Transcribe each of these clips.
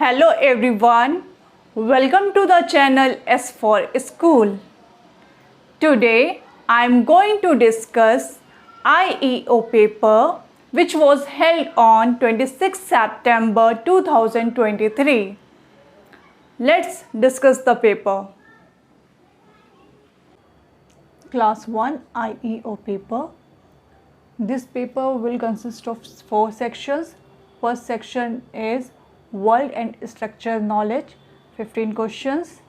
Hello everyone, welcome to the channel S for School. Today I am going to discuss IEO paper which was held on 26 September 2023. Let's discuss the paper. Class 1 IEO paper. This paper will consist of 4 sections. First section is World and Structural Knowledge, 15 questions.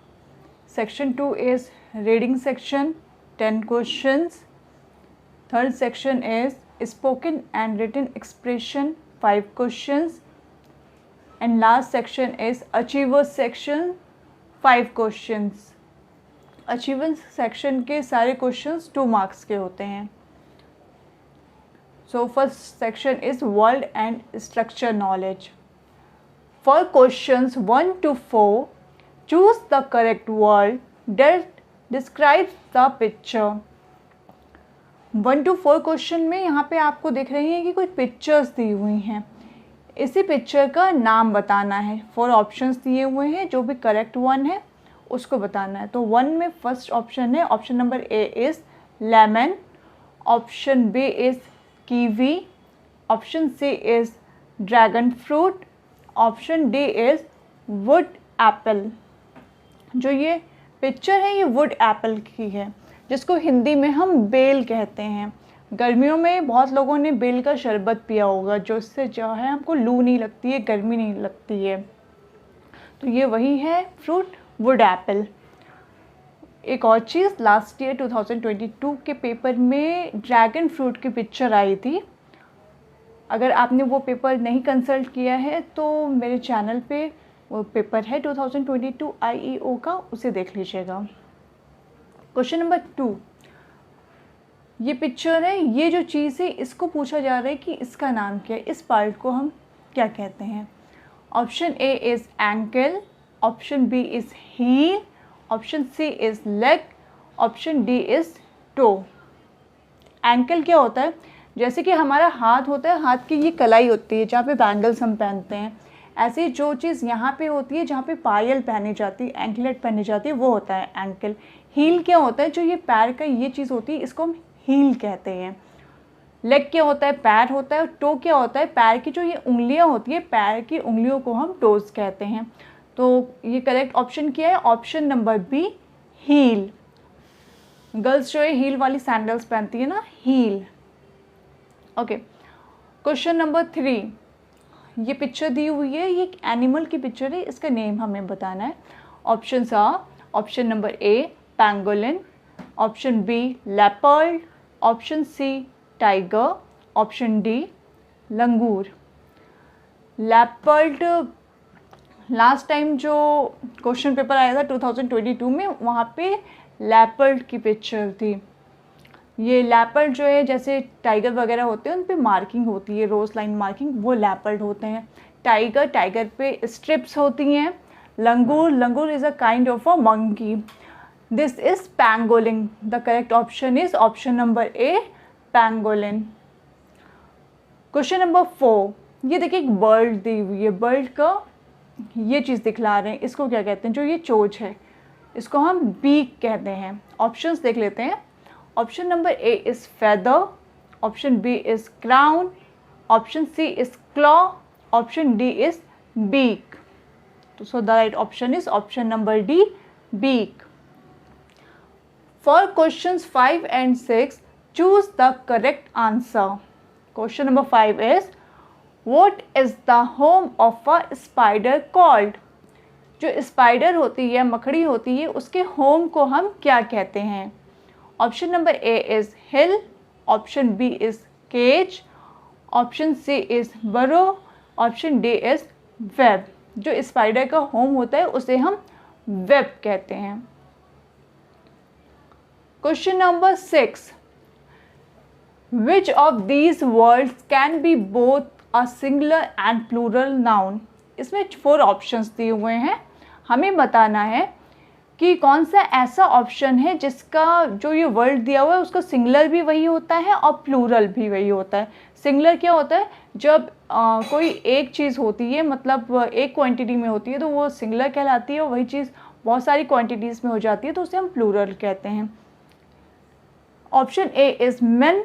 Section 2 is Reading section, 10 questions. Third section is Spoken and Written Expression, 5 questions. And last section is Achievers section, 5 questions. Achievers section के सारे questions 2 marks के होते हैं. So first section is World and Structural Knowledge. For questions 1 to 4, choose the correct word that describes the picture. 1 to 4 question में यहाँ पे आपको दिख रही है कि कुछ पिक्चर्स दी हुई हैं. इसी पिक्चर का नाम बताना है. 4 ऑप्शंस दिए हुए हैं, जो भी करेक्ट वन है उसको बताना है. तो 1 में फर्स्ट ऑप्शन है, option number A is lemon, option B is kiwi, option C is dragon fruit, option D is wood apple. जो ये पिक्चर है ये वुड एप्पल की है, जिसको हिंदी में हम बेल कहते हैं. गर्मियों में बहुत लोगों ने बेल का शरबत पिया होगा, जो इससे जो है हमको लू नहीं लगती है, गर्मी नहीं लगती है. तो ये वही है फ्रूट, वुड एप्पल. एक और चीज़, लास्ट ईयर 2022 के पेपर में ड्रैगन फ्रूट की पिक्चर आई थी. अगर आपने वो पेपर नहीं कंसल्ट किया है तो मेरे चैनल पे वो पेपर है 2022 IEO का, उसे देख लीजिएगा. क्वेश्चन नंबर 2, ये पिक्चर है, ये जो चीज़ है इसको पूछा जा रहा है कि इसका नाम क्या है, इस पार्ट को हम क्या कहते हैं. Option A is ankle, option B is heel, option C is leg, option D is toe. Ankle क्या होता है? जैसे कि हमारा हाथ होता है, हाथ की ये कलाई होती है जहाँ पे बैंगल्स हम पहनते हैं. ऐसे जो चीज़ यहाँ पे होती है, जहाँ पे पायल पहनी जाती है, एंकलेट पहनी जाती है, वो होता है एंकल. हील क्या होता है? जो ये पैर का ये चीज़ होती है, इसको हम हील कहते हैं. लेग क्या होता है? पैर होता है. टो क्या होता है? पैर की जो ये उंगलियाँ होती है, पैर की उंगलियों को हम टोज कहते हैं. तो ये करेक्ट ऑप्शन क्या है? Option number B, heel. Girls जो है हील वाली सैंडल्स पहनती है ना, हील. ओके. क्वेश्चन नंबर 3, ये पिक्चर दी हुई है, ये एक एनिमल की पिक्चर है, इसका नेम हमें बताना है. Options are, option number A pangolin, option B leopard, option C tiger, option D langur. Leopard last time जो क्वेश्चन पेपर आया था 2022 में, वहाँ पे लेपर्ड की पिक्चर थी. ये लेपर्ड जो है, जैसे टाइगर वगैरह होते हैं उन पे मार्किंग होती है, रोज लाइन मार्किंग, वो लेपर्ड होते हैं. टाइगर पे स्ट्रिप्स होती हैं. Langur is a kind of a monkey. This is pangolin. The correct option is option number A, pangolin. Question number 4, ये देखिए एक बर्ड दी हुई है. बर्ड का ये चीज़ दिखला रहे हैं, इसको क्या कहते हैं? जो ये चोंच है इसको हम बीक कहते हैं. ऑप्शंस देख लेते हैं. Option number A is feather, option B is crown, option C is claw, option D is beak. तो so the right option is option number D, beak. For questions 5 and 6, choose the correct answer. Question number 5 is what is the home of a spider called. जो spider होती है, मकड़ी होती है, उसके home को हम क्या कहते हैं? Option number A is hill, option B is cage, option C is burrow, option D is web. जो स्पाइडर का होम होता है उसे हम वेब कहते हैं. Question number 6, which of these words can be both a singular and plural noun. इसमें 4 options दिए हुए हैं, हमें बताना है कि कौन सा ऐसा ऑप्शन है जिसका जो ये वर्ड दिया हुआ है उसका सिंगुलर भी वही होता है और प्लूरल भी वही होता है। सिंगुलर क्या होता है, जब कोई एक चीज़ होती है, मतलब एक क्वांटिटी में होती है तो वो सिंगुलर कहलाती है, और वही चीज़ बहुत सारी क्वांटिटीज़ में हो जाती है तो उसे हम प्लूरल कहते हैं। Option A is men,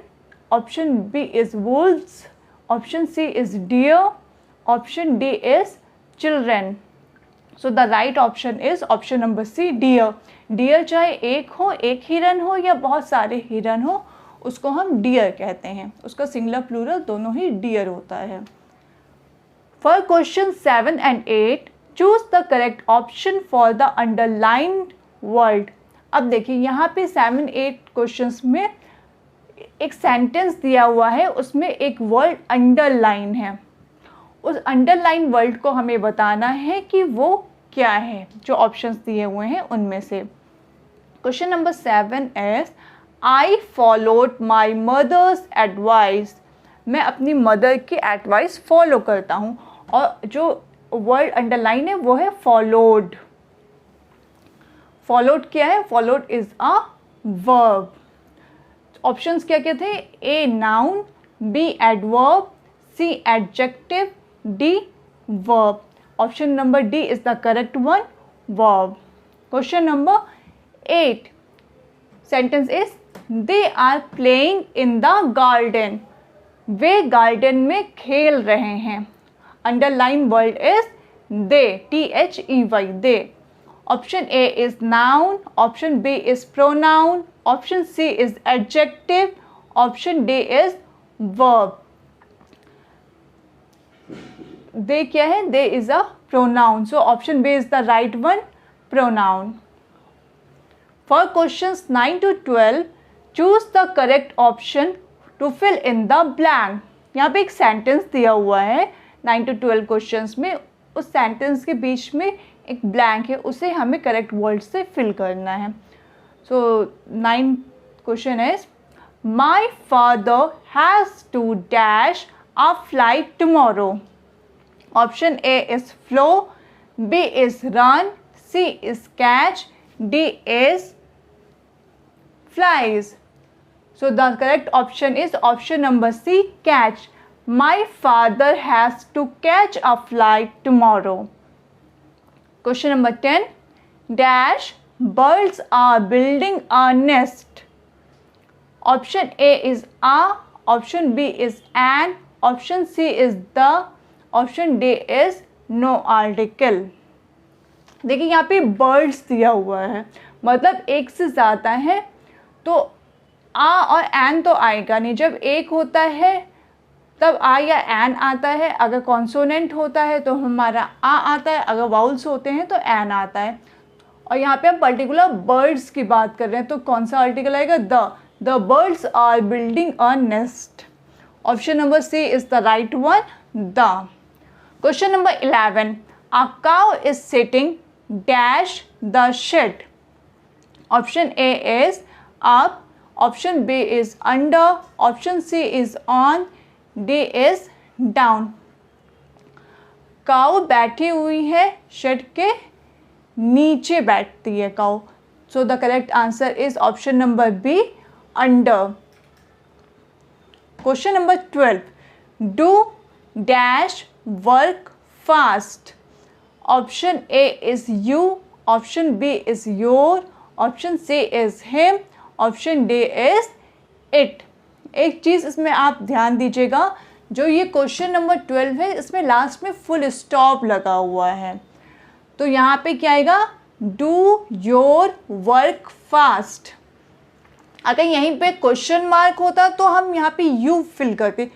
option B is wolves, option C is deer, option D is children. So the right option is option number C, deer. Deer चाहे एक हो, एक हिरन हो या बहुत सारे हिरन हो, उसको हम डियर कहते हैं। उसका सिंगुलर प्लूरल दोनों ही डियर होता है। For question 7 and 8 choose the correct option for the underlined word. अब देखिए यहाँ पे 7-8 क्वेश्चंस में एक सेंटेंस दिया हुआ है, उसमें एक वर्ड अंडरलाइन है। उस अंडरलाइन वर्ड को हमें बताना है कि वो क्या है, जो ऑप्शंस दिए हुए हैं उनमें से। Question number 7 is I followed my mother's advice. मैं अपनी मदर की एडवाइस फॉलो करता हूँ, और जो वर्ड अंडरलाइन है वो है फॉलोड। फॉलोड क्या है? Followed is a verb. Options क्या क्या थे? A noun, B adverb, C adjective, D verb. Option number D is the correct one, verb. Question number 8 sentence is they are playing in the garden. वे garden में खेल रहे हैं। Underline word is they, THEY, they. Option A is noun, option B is pronoun, option C is adjective, option D is verb. They क्या है? दे is a pronoun, so option B is the right one, pronoun. For questions 9 to 12 choose the correct option to fill in the blank. यहाँ पे एक sentence दिया हुआ है 9 to 12 questions में, उस सेंटेंस के बीच में एक ब्लैंक है, उसे हमें करेक्ट वर्ड से फिल करना है। So 9 question is my father has to dash a flight tomorrow. Option A is flow, B is run, C is catch, D is flies. So the correct option is option number C, catch. My father has to catch a flight tomorrow. Question number 10 dash birds are building a nest. Option A is a, option B is an, option C is the, option D is no article. देखिए यहाँ पे birds दिया हुआ है, मतलब एक से ज़्यादा है तो आ और एन तो आएगा नहीं। जब एक होता है तब आ या एन आता है, अगर कॉन्सोनेंट होता है तो हमारा आ आता है, अगर वाउल्स होते हैं तो एन आता है। और यहाँ पे हम पर्टिकुलर बर्ड्स की बात कर रहे हैं तो कौन सा आर्टिकल आएगा? The birds are building a nest. Option number C is the right one, the. Question number 11 a cow is sitting dash the shed. Option A is up, option B is under, option C is on, D is down. Cow बैठी हुई है shed के नीचे बैठती है cow, so the correct answer is option number B, under. Question number 12 do dash work fast. Option A is you, option B is your, option C is him, option D is it. एक चीज़ इसमें आप ध्यान दीजिएगा, जो ये question number 12 है इसमें लास्ट में फुल स्टॉप लगा हुआ है, तो यहाँ पे क्या आएगा? Do your work fast. अगर यहीं पे क्वेश्चन मार्क होता तो हम यहाँ पे यू फिल करते,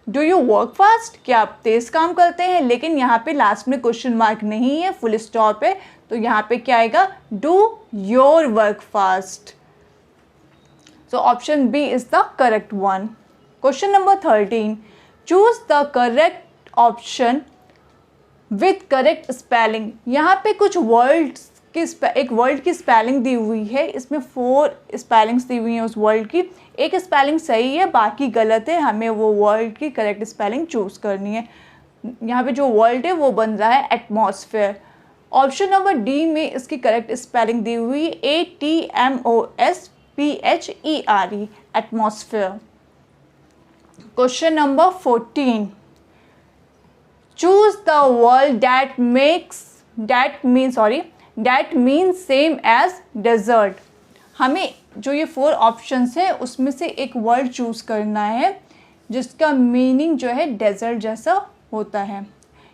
डू यू वर्क फास्ट, क्या आप तेज़ काम करते हैं, लेकिन यहाँ पे लास्ट में क्वेश्चन मार्क नहीं है, फुल स्टॉप है, तो यहाँ पे क्या आएगा? Do your work fast. So option B is the correct one. Question number 13 choose the correct option with correct spelling. यहाँ पे कुछ वर्ड्स की एक वर्ड की स्पेलिंग दी हुई है, इसमें 4 स्पेलिंग्स दी हुई हैं उस वर्ड की। एक स्पेलिंग सही है, बाकी गलत है, हमें वो वर्ड की करेक्ट स्पेलिंग चूज़ करनी है। यहाँ पे जो वर्ड है वो बन रहा है एटमॉस्फेयर। ऑप्शन नंबर डी में इसकी करेक्ट स्पेलिंग दी हुई ATMOSPHERE, atmosphere. Question number 14, choose the word that means same as desert. हमें जो ये 4 ऑप्शंस है उसमें से एक वर्ड चूज करना है जिसका मीनिंग जो है डेजर्ट जैसा होता है।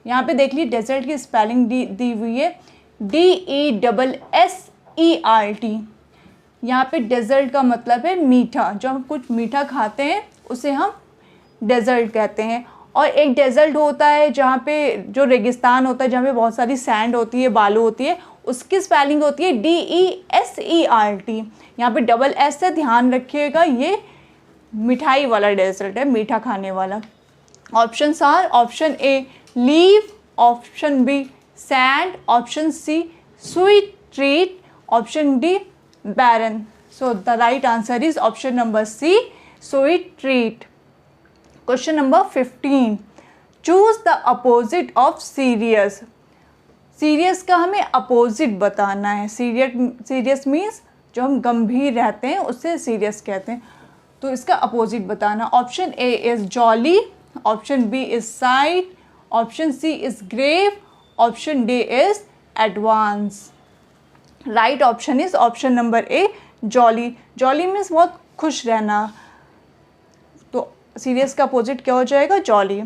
यहाँ पे देख लीजिए डेजर्ट की स्पेलिंग दी हुई है DESSERT। यहाँ पे डेजर्ट का मतलब है मीठा, जो हम कुछ मीठा खाते हैं उसे हम डेजर्ट कहते हैं। और एक डेजर्ट होता है जहाँ पे जो रेगिस्तान होता है, जहाँ पे बहुत सारी सैंड होती है, बालू होती है, उसकी स्पेलिंग होती है DESERT। यहाँ पे डबल एस है, ध्यान रखिएगा, ये मिठाई वाला डेजर्ट है, मीठा खाने वाला। Options are option A leave, option B sand, option C sweet treat, option D barren. So the right answer is option number C, sweet treat. Question number 15, choose the opposite of serious. Serious का हमें opposite बताना है। Serious means जो हम गंभीर रहते हैं उससे सीरियस कहते हैं, तो इसका अपोजिट बताना। Option A is jolly, option B is side, option C is grave, option D is advance. Right option is option number A jolly. Jolly means बहुत खुश रहना, तो सीरियस का अपोजिट क्या हो जाएगा? Jolly.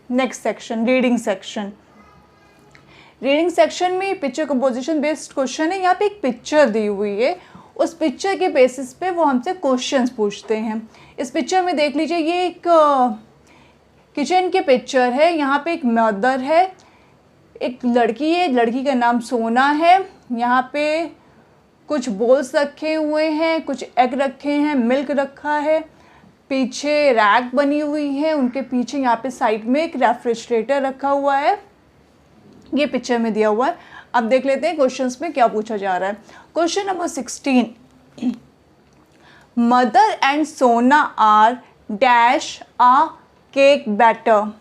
Next section, reading section. Reading section में picture composition based question है। यहाँ पे एक पिक्चर दी हुई है, उस पिक्चर के बेसिस पे वो हमसे क्वेश्चंस पूछते हैं। इस पिक्चर में देख लीजिए, ये एक किचन की पिक्चर है। यहाँ पे एक मदर है, एक लड़की है, लड़की का नाम सोना है। यहाँ पे कुछ बोल्स रखे हुए हैं, कुछ एग रखे हैं, मिल्क रखा है, पीछे रैक बनी हुई है, उनके पीछे यहाँ पे साइड में एक रेफ्रिजरेटर रखा हुआ है। ये पिक्चर में दिया हुआ है। अब देख लेते हैं क्वेश्चंस में क्या पूछा जा रहा है। Question number 16, mother and Sona are dash a cake batter.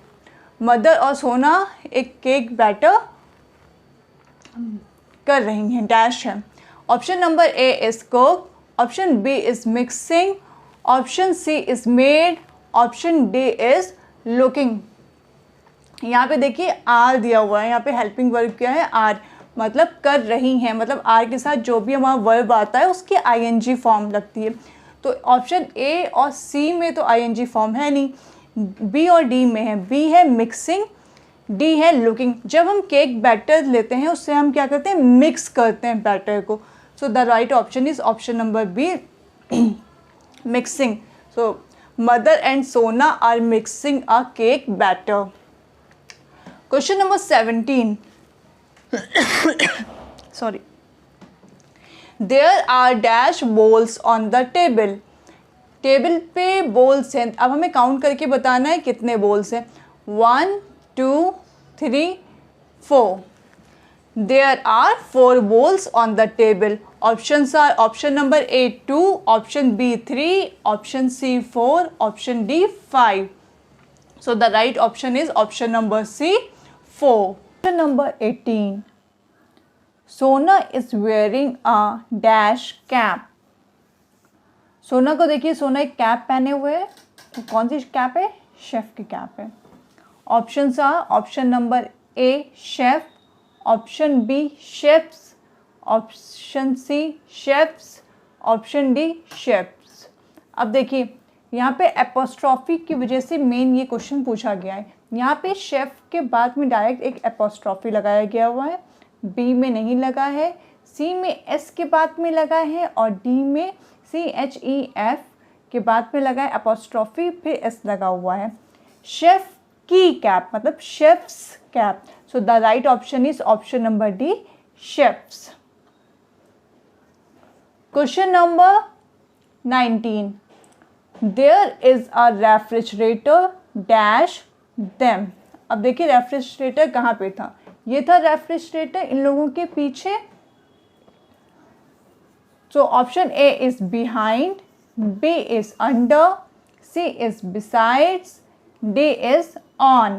Mother और सोना एक केक बैटर कर रही हैं, डैश है। Option number A is cook, option B is mixing, option C is made, option D is looking. यहाँ पे देखिए आर दिया हुआ है, यहाँ पे हेल्पिंग वर्ब क्या है? आर, मतलब कर रही हैं, मतलब आर के साथ जो भी हमारा वर्ब आता है उसकी आईएनजी फॉर्म लगती है। तो ऑप्शन ए और सी में तो आईएनजी फॉर्म है नहीं, बी और डी में है। बी है मिक्सिंग, डी है लुकिंग। जब हम केक बैटर लेते हैं उससे हम क्या करते हैं? मिक्स करते हैं बैटर को। So the right option is option number B, mixing. So mother and Sona are mixing a cake batter. Question number 17, sorry, there are dash bowls on the table. Table पे बोल्स हैं, अब हमें count करके बताना है कितने balls हैं। 1 2 3 4। There are 4 bowls on the table. Options are option number A 2, option B 3, option C 4, option D 5. So the right option is option number C 4. Question number 18. Sona is wearing a dash cap. सोना को देखिए, सोना एक cap पहने हुए है। तो कौन सी कैप है? शेफ की कैप है। Options are option number A chef, option B chefs, option C chefs, option D chefs. अब देखिए यहाँ पे एपोस्ट्रॉफी की वजह से मेन ये क्वेश्चन पूछा गया है। यहाँ पे शेफ के बाद में डायरेक्ट एक एपोस्ट्रॉफी लगाया गया हुआ है, बी में नहीं लगा है, सी में एस के बाद में लगा है और डी में CHEF के बाद में लगा है एपोस्ट्रॉफी, फिर एस लगा हुआ है। शेफ की कैप मतलब chefs cap. So the right option is option number D chefs. Question number 19, there is a refrigerator dash them. अब देखिए रेफ्रिजरेटर कहाँ पे था? ये था रेफ्रिजरेटर इन लोगों के पीछे। So option A is behind, B is under, C is besides, D is on.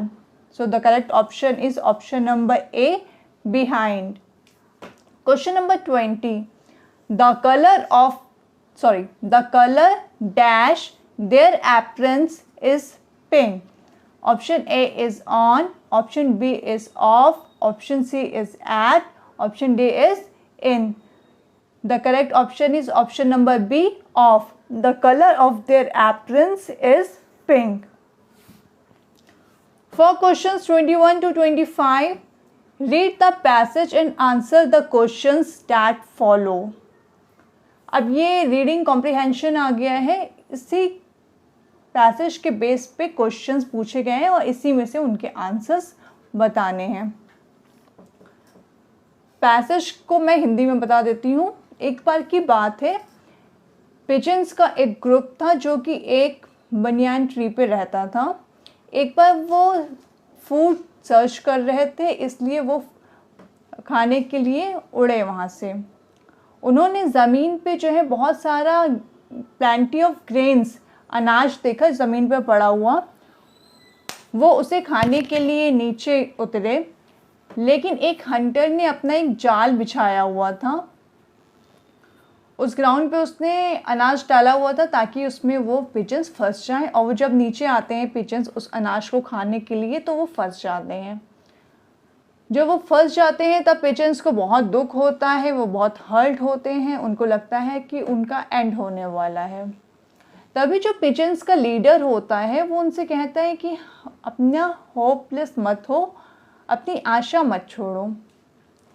So the correct option is option number A, behind. Question number 20. The color dash their aprons is pink. Option A is on, option B is off, option C is at, option D is in. The correct option is option number B, off. The color of their aprons is pink. For questions 21 to 25, read the passage and answer the questions that follow. अब ये reading comprehension आ गया है, इसी passage के base पे questions पूछे गए हैं और इसी में से उनके आंसर्स बताने हैं। पैसेज को मैं हिंदी में बता देती हूँ। एक बार की बात है, पिजन्स का एक ग्रुप था जो कि एक बनियान ट्री पे रहता था। एक बार वो फूड सर्च कर रहे थे, इसलिए वो खाने के लिए उड़े वहाँ से। उन्होंने ज़मीन पे जो है बहुत सारा प्लेंटी ऑफ ग्रेन्स, अनाज देखा ज़मीन पे पड़ा हुआ। वो उसे खाने के लिए नीचे उतरे, लेकिन एक हंटर ने अपना एक जाल बिछाया हुआ था। उस ग्राउंड पे उसने अनाज डाला हुआ था ताकि उसमें वो पिजन्स फंस जाएं, और वो जब नीचे आते हैं पिजन्स उस अनाज को खाने के लिए तो वो फंस जाते हैं। जब वो फंस जाते हैं तब पिजन्स को बहुत दुख होता है, वो बहुत हर्ट होते हैं, उनको लगता है कि उनका एंड होने वाला है। तभी जो पिजन्स का लीडर होता है वो उनसे कहता है कि अपना होपलेस मत हो, अपनी आशा मत छोड़ो।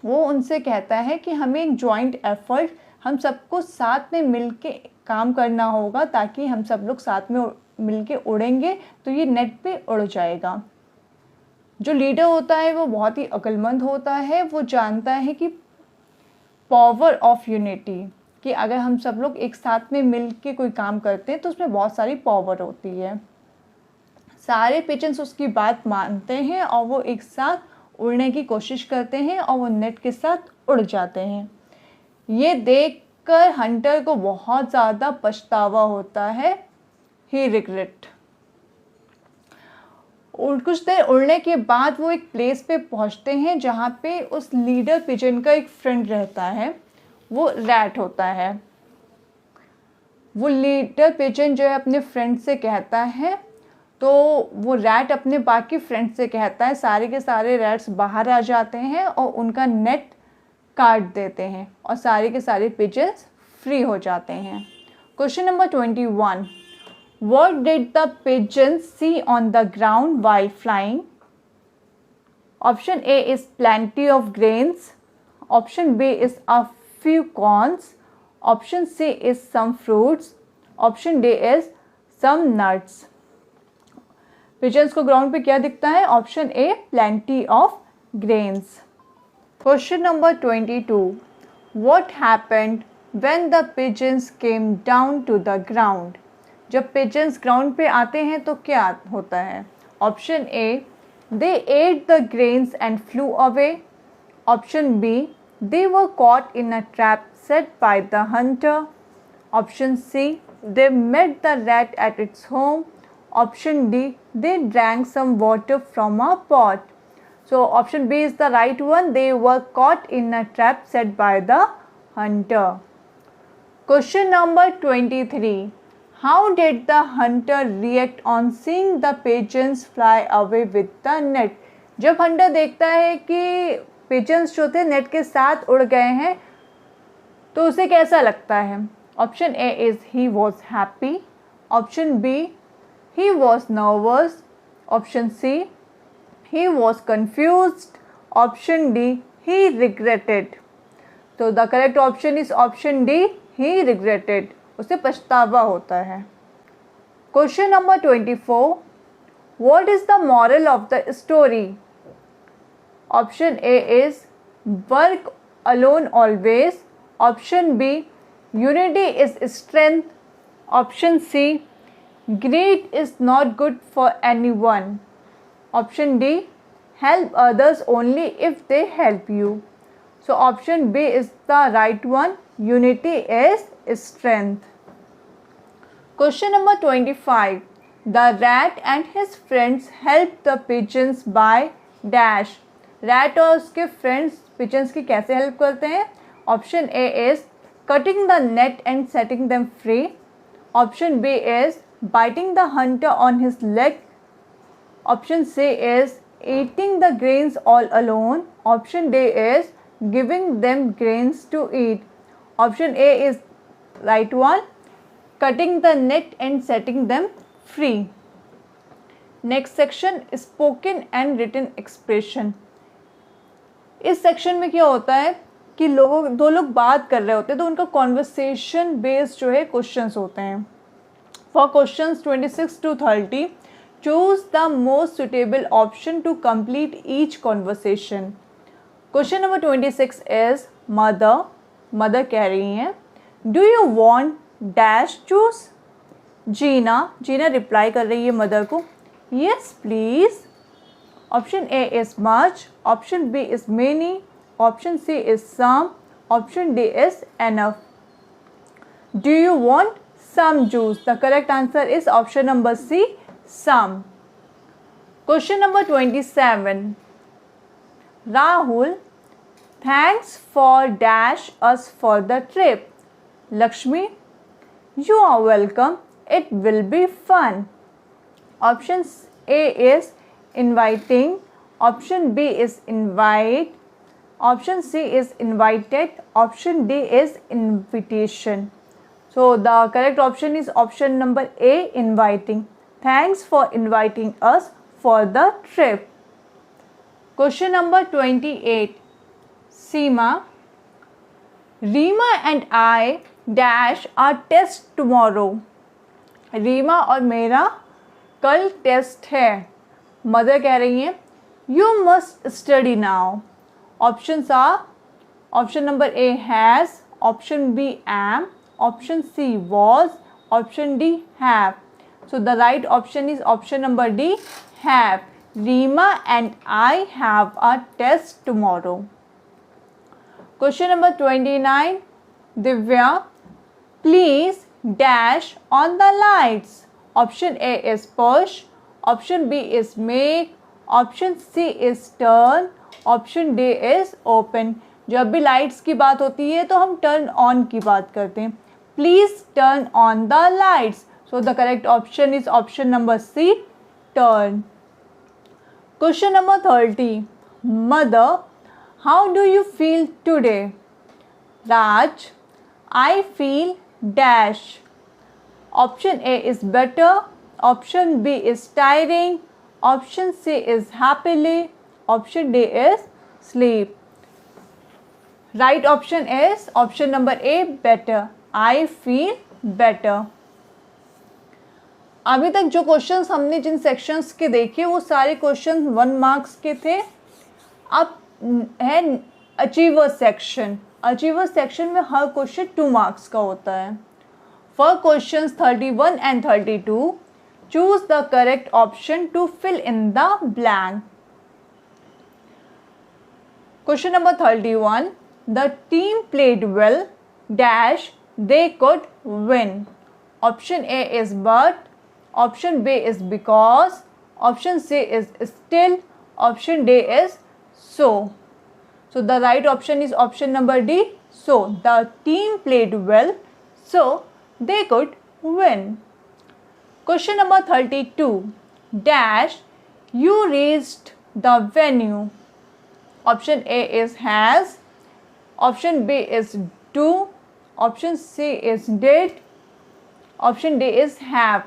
वो उनसे कहता है कि हमें एक जॉइंट एफर्ट, हम सबको साथ में मिल के काम करना होगा, ताकि हम सब लोग साथ में मिल के उड़ेंगे तो ये नेट पे उड़ जाएगा। जो लीडर होता है वो बहुत ही अक्लमंद होता है। वो जानता है कि पावर ऑफ यूनिटी, कि अगर हम सब लोग एक साथ में मिल के कोई काम करते हैं तो उसमें बहुत सारी पावर होती है। सारे पिजन्स उसकी बात मानते हैं और वो एक साथ उड़ने की कोशिश करते हैं और वो नेट के साथ उड़ जाते हैं। ये देखकर हंटर को बहुत ज़्यादा पछतावा होता है। ही रिग्रेट। कुछ देर उड़ने के बाद वो एक प्लेस पे पहुंचते हैं जहाँ पे उस लीडर पिजन का एक फ्रेंड रहता है, वो रैट होता है। वो लीडर पिजन जो है अपने फ्रेंड से कहता है, तो वो रैट अपने बाकी फ्रेंड से कहता है, सारे के सारे रैट्स बाहर आ जाते हैं और उनका नेट काट देते हैं और सारे के सारे पिजन्स फ्री हो जाते हैं। Question number 21. What did the pigeons see on the ground while flying? Option A is plenty of grains. Option B is a few corns. Option C is some fruits. Option D is some nuts. Pigeons को ground पे क्या दिखता है? Option A, plenty of grains. Question number 22. What happened when the pigeons came down to the ground? जब pigeons ground पे आते हैं तो क्या होता है? Option A, they ate the grains and flew away. Option B, they were caught in a trap set by the hunter. Option C, they met the rat at its home. Option D, they drank some water from a pot. So option B is the right one. They were caught in a trap set by the hunter. Question number 23. How did the hunter react on seeing the pigeons fly away with the net? जब Hunter देखता है कि pigeons जो थे net के साथ उड़ गए हैं तो उसे कैसा लगता है? Option A is he was happy. Option B, he was nervous. Option C, he was confused. Option D, he regretted. तो the correct option is option D, he regretted. उसे पछतावा होता है. Question number 24. What is the moral of the story? Option A is work alone always. Option B, unity is strength. Option C, greed is not good for anyone. Option D, help others only if they help you. So option B is the right one. Unity is strength. Question number 25. The rat and his friends helped the pigeons by dash. rat और उसके friends pigeons की कैसे help करते हैं? Option A is cutting the net and setting them free. Option B is biting the hunter on his leg. Option C is eating the grains all alone. Option D is giving them grains to eat. Option A is right one, cutting the net and setting them free. Next section spoken and written expression. इस section में क्या होता है कि दो लोग बात कर रहे होते हैं तो उनका कॉन्वर्सेशन बेस्ड जो है क्वेश्चंस होते हैं. For questions 26 to 30 choose the most suitable option to complete each conversation. Question number 26 is mother कह रही हैं do you want dash choose. Jeena reply कर रही है मदर को yes please. Option A is much. Option B is many. Option C is some. Option D is enough. Do you want some juice? The correct answer is option number C, some. Question number 27. Rahul, thanks for dash us for the trip. Lakshmi, you are welcome. It will be fun. Option A is inviting. Option B is invite. Option C is invited. Option D is invitation. So the correct option is option number A, inviting. Thanks for inviting us for the trip. Question number 28. Seema, Reema and I dash our test tomorrow. Reema और मेरा कल test है. Mother कह रही हैं you must study now. Options are option number A has, option B am, option C was, option D have. So the right option is option number D, have. Reema and I have a test tomorrow. Question number 29. Divya, please dash on the lights. Option A is push. Option B is make. Option C is turn. Option D is open. जब भी lights की बात होती है तो हम turn on की बात करते हैं. Please turn on the lights. So the correct option is option number C, turn. Question number 30. Mother, how do you feel today. Raj, I feel dash. Option A is better. Option B is tiring. Option C is happily. Option D is sleep. Right option is option number A, better. I feel better. अभी तक जो questions हमने जिन sections के देखे वो सारे question 1 marks के थे. अब है अचीवर सेक्शन. अचीवर सेक्शन में हर क्वेश्चन 2 मार्क्स का होता है. For questions 31 and 32, choose the correct option to fill in the blank. Question number 31. The team played well, dash, they could win. Option A is but. Option B is because. Option C is still. Option D is so. So the right option is option number D. So the team played well, so they could win. Question number 32. Dash, you reached the venue. Option A is has. Option B is do. Option C is did. Option D is have.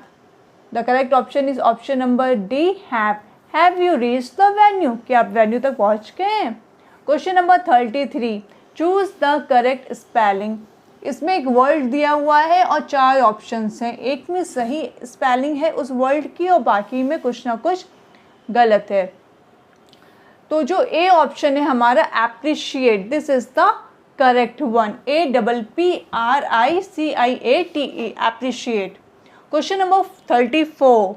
The correct option is option number D, have. Have you reached the venue? क्या आप venue तक पहुँच गए हैं? Question number 33. Choose the correct spelling. इसमें एक word दिया हुआ है और 4 ऑप्शंस हैं. एक में सही स्पेलिंग है उस वर्ड की और बाकी में कुछ ना कुछ गलत है. तो जो ए ऑप्शन है हमारा appreciate, this is the correct one. APPRICIATE, appreciate. Question number 34.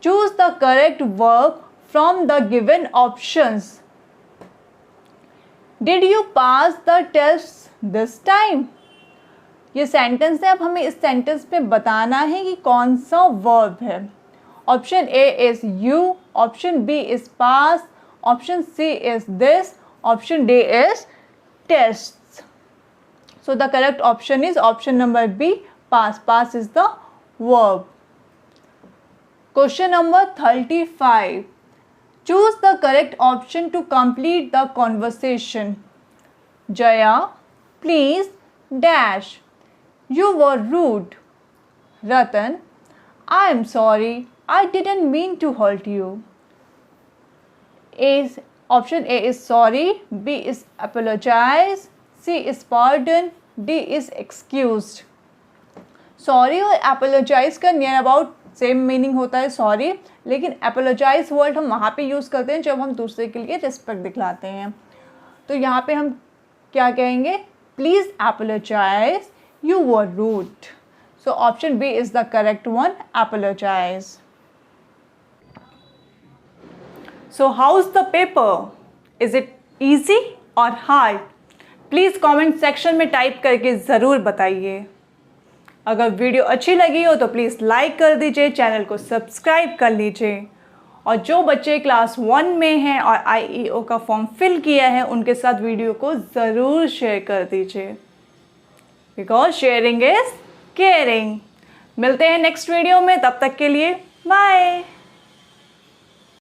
Choose the correct verb from the given options. Did you pass the test this time. ये सेंटेंस है. अब हमें इस सेंटेंस में बताना है कि कौन सा वर्ब है. Option A is you. Option B is pass. Option C is this. Option D is test. So the correct option is option number B, pass. Pass is the verb. Question number 35. Choose the correct option to complete the conversation. Jaya, please dash. You were rude. Ratan, I am sorry. I didn't mean to hurt you. Option A is sorry, B is apologize, C is pardon, D is excused. Sorry और apologize का near about same meaning होता है sorry, लेकिन apologize word हम वहाँ पे use करते हैं जब हम दूसरे के लिए रिस्पेक्ट दिखलाते हैं. तो यहाँ पे हम क्या कहेंगे? Please apologize, you were rude. So option B is the correct one, apologize. So how's the paper? Is it easy or hard? Please comment section में टाइप करके ज़रूर बताइए. अगर वीडियो अच्छी लगी हो तो प्लीज़ लाइक कर दीजिए, चैनल को सब्सक्राइब कर लीजिए. और जो बच्चे क्लास 1 में हैं और IEO का फॉर्म फिल किया है उनके साथ वीडियो को ज़रूर शेयर कर दीजिए. Because sharing is caring. मिलते हैं नेक्स्ट वीडियो में, तब तक के लिए बाय.